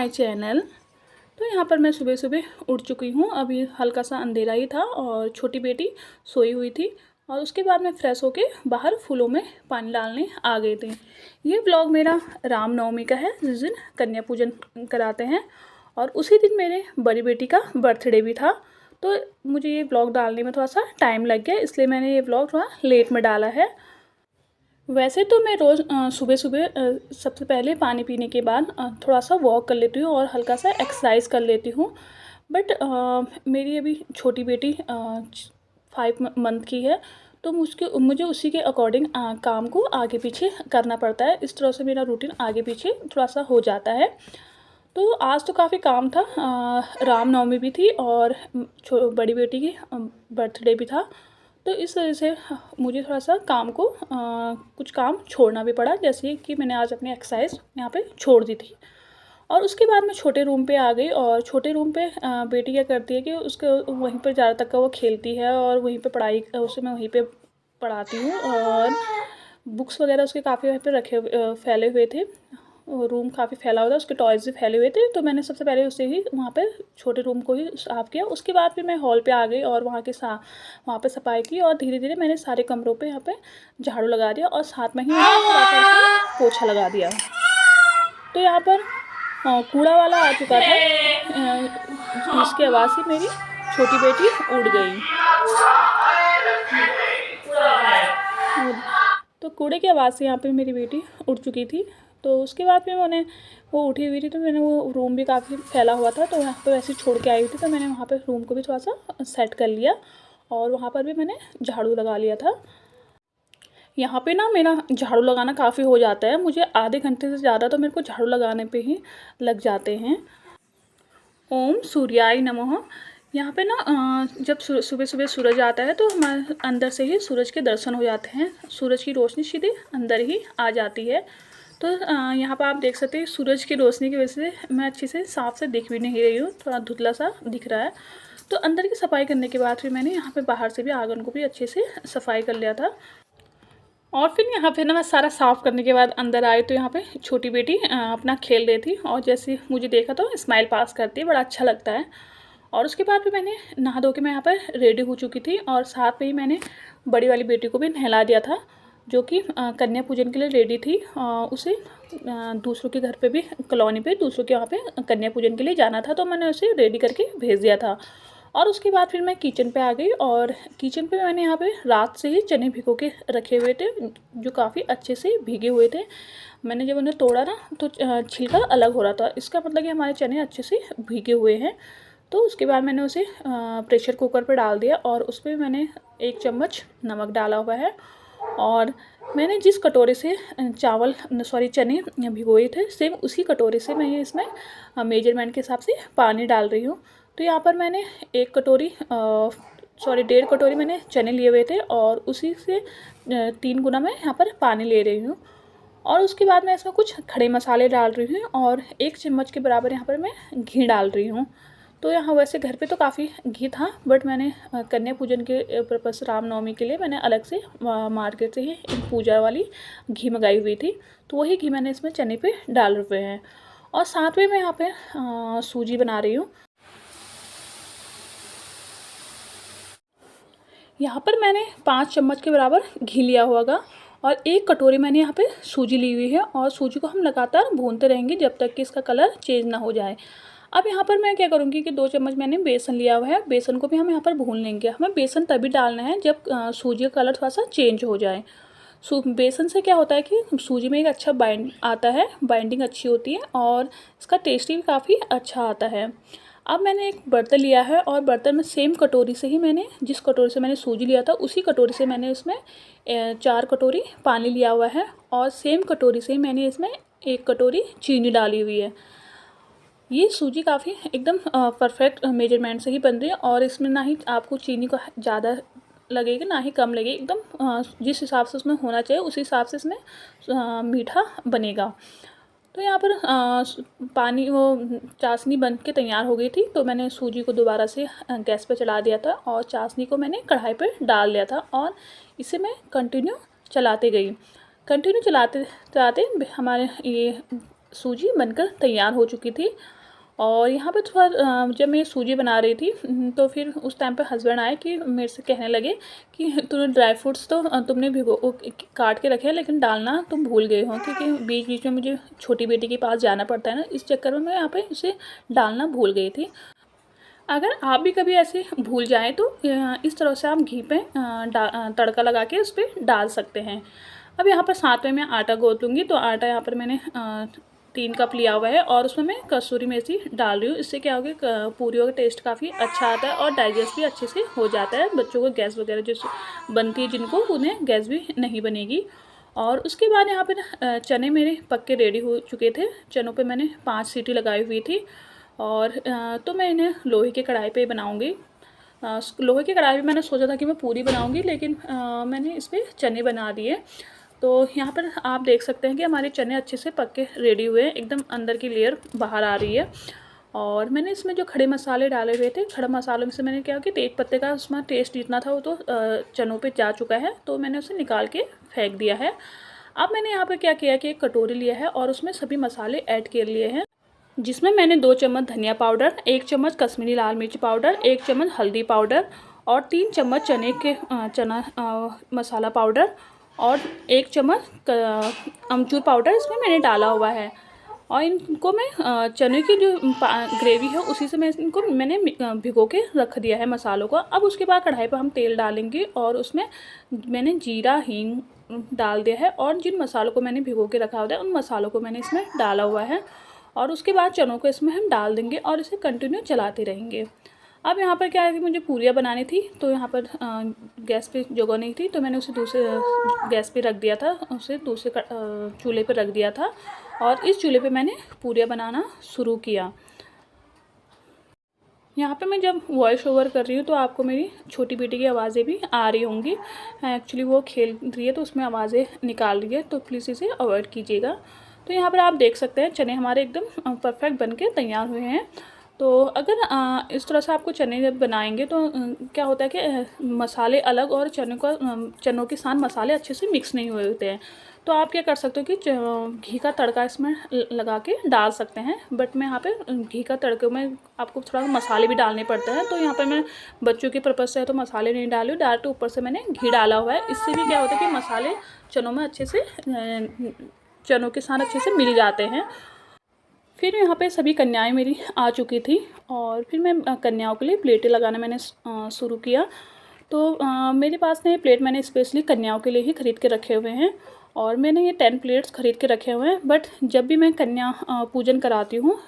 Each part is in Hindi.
My channel. तो यहाँ पर मैं सुबह सुबह उठ चुकी हूँ। अभी हल्का सा अंधेरा ही था और छोटी बेटी सोई हुई थी और उसके बाद मैं फ़्रेश होके बाहर फूलों में पानी डालने आ गई थी। ये व्लॉग मेरा रामनवमी का है, जिस दिन कन्या पूजन कराते हैं और उसी दिन मेरे बड़ी बेटी का बर्थडे भी था। तो मुझे ये व्लॉग डालने में थोड़ा सा टाइम लग गया, इसलिए मैंने ये व्लॉग थोड़ा लेट में डाला है। वैसे तो मैं रोज़ सुबह सुबह सबसे पहले पानी पीने के बाद थोड़ा सा वॉक कर लेती हूँ और हल्का सा एक्सरसाइज कर लेती हूँ। बट मेरी अभी छोटी बेटी 5 मंथ की है, तो मुझे उसी के अकॉर्डिंग काम को आगे पीछे करना पड़ता है। इस तरह से मेरा रूटीन आगे पीछे थोड़ा सा हो जाता है। तो आज तो काफ़ी काम था, रामनवमी भी थी और बड़ी बेटी की बर्थडे भी था। तो इस वजह से मुझे थोड़ा सा काम को कुछ काम छोड़ना भी पड़ा, जैसे कि मैंने आज अपनी एक्सरसाइज यहाँ पे छोड़ दी थी। और उसके बाद मैं छोटे रूम पे आ गई और छोटे रूम पे बेटी क्या करती है कि उसके वहीं पर ज़्यादा तक का वो खेलती है और वहीं पे पढ़ाई उसे मैं वहीं पे पढ़ाती हूँ। और बुक्स वगैरह उसके काफ़ी वहीं पे फैले हुए थे। रूम काफ़ी फैला हुआ था, उसके टॉयज़ भी फैले हुए थे। तो मैंने सबसे पहले उसे ही वहाँ पे छोटे रूम को ही साफ़ किया। उसके बाद फिर मैं हॉल पे आ गई और वहाँ पे सफाई की और धीरे धीरे मैंने सारे कमरों पे यहाँ पे झाड़ू लगा दिया और साथ में ही पोछा लगा दिया। तो यहाँ पर कूड़ा वाला आ चुका था, जिसकी आवाज़ से मेरी छोटी बेटी उड़ गई। तो कूड़े की आवाज़ से यहाँ पे मेरी बेटी उड़ चुकी थी। तो उसके बाद फिर वो उठी हुई थी, तो मैंने वो रूम भी काफ़ी फैला हुआ था, तो यहाँ पे वैसे छोड़ के आई हुई थी। तो मैंने वहाँ पे रूम को भी थोड़ा सा सेट कर लिया और वहाँ पर भी मैंने झाड़ू लगा लिया था। यहाँ पे ना मेरा झाड़ू लगाना काफ़ी हो जाता है, मुझे आधे घंटे से ज़्यादा तो मेरे को झाड़ू लगाने पे ही लग जाते हैं। ओम सूर्याय नमः। यहाँ पे ना जब सुबह सुबह सूरज आता है तो हमारे अंदर से ही सूरज के दर्शन हो जाते हैं, सूरज की रोशनी सीधे अंदर ही आ जाती है। तो यहाँ पर आप देख सकते हैं सूरज की रोशनी की वजह से मैं अच्छे से साफ से दिख भी नहीं रही हूँ, थोड़ा धुंधला सा दिख रहा है। तो अंदर की सफाई करने के बाद फिर मैंने यहाँ पे बाहर से भी आंगन को भी अच्छे से सफाई कर लिया था। और फिर यहाँ पे ना मैं सारा साफ़ करने के बाद अंदर आई तो यहाँ पे छोटी बेटी अपना खेल रही थी और जैसे मुझे देखा तो स्माइल पास करती है, बड़ा अच्छा लगता है। और उसके बाद फिर मैंने नहा धो के मैं यहाँ पर रेडी हो चुकी थी और साथ में ही मैंने बड़ी वाली बेटी को भी नहला दिया था, जो कि कन्या पूजन के लिए रेडी थी। उसे दूसरों के घर पे भी, कॉलोनी पे दूसरों के वहाँ पे कन्या पूजन के लिए जाना था, तो मैंने उसे रेडी करके भेज दिया था। और उसके बाद फिर मैं किचन पे आ गई और किचन पे मैंने यहाँ पे रात से ही चने भिगो के रखे हुए थे, जो काफ़ी अच्छे से भीगे हुए थे। मैंने जब उन्हें तोड़ा ना तो छिलका अलग हो रहा था, इसका मतलब कि हमारे चने अच्छे से भीगे हुए हैं। तो उसके बाद मैंने उसे प्रेशर कुकर पर डाल दिया और उस पर मैंने 1 चम्मच नमक डाला हुआ है। और मैंने जिस कटोरे से चने भिगोए थे, सेम उसी कटोरे से मैं इसमें मेजरमेंट के हिसाब से पानी डाल रही हूँ। तो यहाँ पर मैंने 1.5 कटोरी मैंने चने लिए हुए थे और उसी से 3 गुना मैं यहाँ पर पानी ले रही हूँ। और उसके बाद मैं इसमें कुछ खड़े मसाले डाल रही हूँ और 1 चम्मच के बराबर यहाँ पर मैं घी डाल रही हूँ। तो यहाँ वैसे घर पे तो काफ़ी घी था, बट मैंने कन्या पूजन के पर्पज़ से रामनवमी के लिए मैंने अलग से मार्केट से ही पूजा वाली घी मंगाई हुई थी, तो वही घी मैंने इसमें चने पे डाल हुए हैं। और साथ में मैं यहाँ पे सूजी बना रही हूँ। यहाँ पर मैंने 5 चम्मच के बराबर घी लिया होगा और 1 कटोरी मैंने यहाँ पे सूजी ली हुई है और सूजी को हम लगातार भूनते रहेंगे जब तक कि इसका कलर चेंज ना हो जाए। अब यहाँ पर मैं क्या करूँगी कि 2 चम्मच मैंने बेसन लिया हुआ है, बेसन को भी हम यहाँ पर भून लेंगे। हमें बेसन तभी डालना है जब सूजी का कलर थोड़ा सा चेंज हो जाए। बेसन से क्या होता है कि सूजी में एक अच्छा बाइंडिंग अच्छी होती है और इसका टेस्ट भी काफ़ी अच्छा आता है। अब मैंने एक बर्तन लिया है और बर्तन में सेम कटोरी से ही मैंने, जिस कटोरी से मैंने सूजी लिया था उसी कटोरी से मैंने इसमें 4 कटोरी पानी लिया हुआ है और सेम कटोरी से ही मैंने इसमें 1 कटोरी चीनी डाली हुई है। ये सूजी काफ़ी एकदम परफेक्ट मेजरमेंट से ही बन रही है और इसमें ना ही आपको चीनी का ज़्यादा लगेगी ना ही कम लगेगी, एकदम जिस हिसाब से उसमें होना चाहिए उसी हिसाब से इसमें मीठा बनेगा। तो यहाँ पर पानी वो चाशनी बन के तैयार हो गई थी, तो मैंने सूजी को दोबारा से गैस पे चला दिया था और चाशनी को मैंने कढ़ाई पे डाल दिया था और इसे मैं कंटिन्यू चलाते गई। कंटिन्यू चलाते चलाते हमारे ये सूजी बनकर तैयार हो चुकी थी। और यहाँ पे थोड़ा जब मैं सूजी बना रही थी तो फिर उस टाइम पे हस्बैंड आए कि मेरे से कहने लगे कि तूने ड्राई फ्रूट्स तो तुमने काट के रखे हैं, लेकिन डालना तुम भूल गए हो, क्योंकि बीच बीच में मुझे छोटी बेटी के पास जाना पड़ता है ना, इस चक्कर में मैं यहाँ पे इसे डालना भूल गई थी। अगर आप भी कभी ऐसे भूल जाएं तो इस तरह से आप घी पे तड़का लगा के उस पर डाल सकते हैं। अब यहाँ पर साथ में मैं आटा गूँथ लूँगी। तो आटा यहाँ पर मैंने 3 कप लिया हुआ है और उसमें मैं कसूरी मेथी डाल रही हूँ। इससे क्या होगा, पूरियों का टेस्ट काफ़ी अच्छा आता है और डाइजेस्ट भी अच्छे से हो जाता है। बच्चों को गैस वगैरह जो बनती है जिनको, उन्हें गैस भी नहीं बनेगी। और उसके बाद यहाँ पर चने मेरे पक्के रेडी हो चुके थे। चनों पे मैंने 5 सीटी लगाई हुई थी। और तो मैं इन्हें लोहे की कढ़ाई पे बनाऊँगी। लोहे की कढ़ाई में मैंने सोचा था कि मैं पूरी बनाऊँगी, लेकिन मैंने इस पर चने बना दिए। तो यहाँ पर आप देख सकते हैं कि हमारे चने अच्छे से पक के रेडी हुए हैं, एकदम अंदर की लेयर बाहर आ रही है। और मैंने इसमें जो खड़े मसाले डाले हुए थे, खड़े मसालों में से मैंने क्या कि तेज पत्ते का उसमें टेस्ट जितना था वो तो चनों पे जा चुका है, तो मैंने उसे निकाल के फेंक दिया है। अब मैंने यहाँ पर क्या किया कि एक कटोरी लिया है और उसमें सभी मसाले ऐड कर लिए हैं, जिसमें मैंने 2 चम्मच धनिया पाउडर, 1 चम्मच कश्मीरी लाल मिर्च पाउडर, 1 चम्मच हल्दी पाउडर और 3 चम्मच चना मसाला पाउडर और 1 चम्मच अमचूर पाउडर इसमें मैंने डाला हुआ है। और इनको मैं चने की जो ग्रेवी है उसी से मैंने भिगो के रख दिया है मसालों को। अब उसके बाद कढ़ाई पर हम तेल डालेंगे और उसमें मैंने जीरा हींग डाल दिया है और जिन मसालों को मैंने भिगो के रखा हुआ है उन मसालों को मैंने इसमें डाला हुआ है। और उसके बाद चनों को इसमें हम डाल देंगे और इसे कंटिन्यू चलाते रहेंगे। अब यहाँ पर क्या है कि मुझे पूरियाँ बनानी थी, तो यहाँ पर गैस पे जगह नहीं थी, तो मैंने उसे दूसरे गैस पे रख दिया था, उसे दूसरे चूल्हे पे रख दिया था और इस चूल्हे पे मैंने पूरियाँ बनाना शुरू किया। यहाँ पे मैं जब वॉइस ओवर कर रही हूँ तो आपको मेरी छोटी बेटी की आवाज़ें भी आ रही होंगी। एक्चुअली वो खेल रही है तो उसमें आवाज़ें निकाल रही है, तो प्लीज़ इसे अवॉइड कीजिएगा। तो यहाँ पर आप देख सकते हैं चने हमारे एकदम परफेक्ट बन के तैयार हुए हैं। तो अगर इस तरह से आपको चने जब बनाएंगे तो क्या होता है कि मसाले अलग और चनों के साथ मसाले अच्छे से मिक्स नहीं हुए होते हैं। तो आप क्या कर सकते हो कि घी का तड़का इसमें लगा के डाल सकते हैं, बट मैं यहाँ पे घी का तड़के में आपको थोड़ा मसाले भी डालने पड़ते हैं। तो यहाँ पे मैं बच्चों के पर्पज़ से तो मसाले नहीं डाले, डायरेक्ट ऊपर से मैंने घी डाला हुआ है। इससे भी क्या होता है कि मसाले चनों में अच्छे से चनों के साथ अच्छे से मिल जाते हैं। फिर यहाँ पे सभी कन्याएं मेरी आ चुकी थी और फिर मैं कन्याओं के लिए प्लेटें लगाना मैंने शुरू किया। तो मेरे पास में ये प्लेट मैंने स्पेशली कन्याओं के लिए ही ख़रीद के रखे हुए हैं और मैंने ये 10 प्लेट्स ख़रीद के रखे हुए हैं। बट जब भी मैं कन्या पूजन कराती हूँ,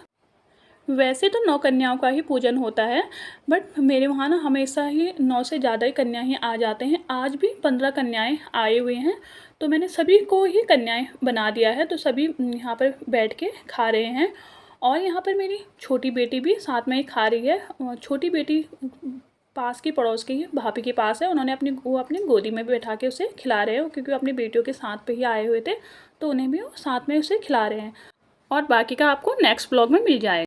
वैसे तो 9 कन्याओं का ही पूजन होता है, बट मेरे वहाँ ना हमेशा ही 9 से ज़्यादा ही कन्या ही आ जाते हैं। आज भी 15 कन्याएं आए हुए हैं, तो मैंने सभी को ही कन्याएं बना दिया है। तो सभी यहाँ पर बैठ के खा रहे हैं और यहाँ पर मेरी छोटी बेटी भी साथ में ही खा रही है। छोटी बेटी पास की पड़ोस की भाभी के पास है, उन्होंने वो अपनी गोदी में बैठा के उसे खिला रहे हैं, क्योंकि वो अपनी बेटियों के साथ पे ही आए हुए थे, तो उन्हें भी वो साथ में उसे खिला रहे हैं। और बाकी का आपको नेक्स्ट ब्लॉग में मिल जाएगा।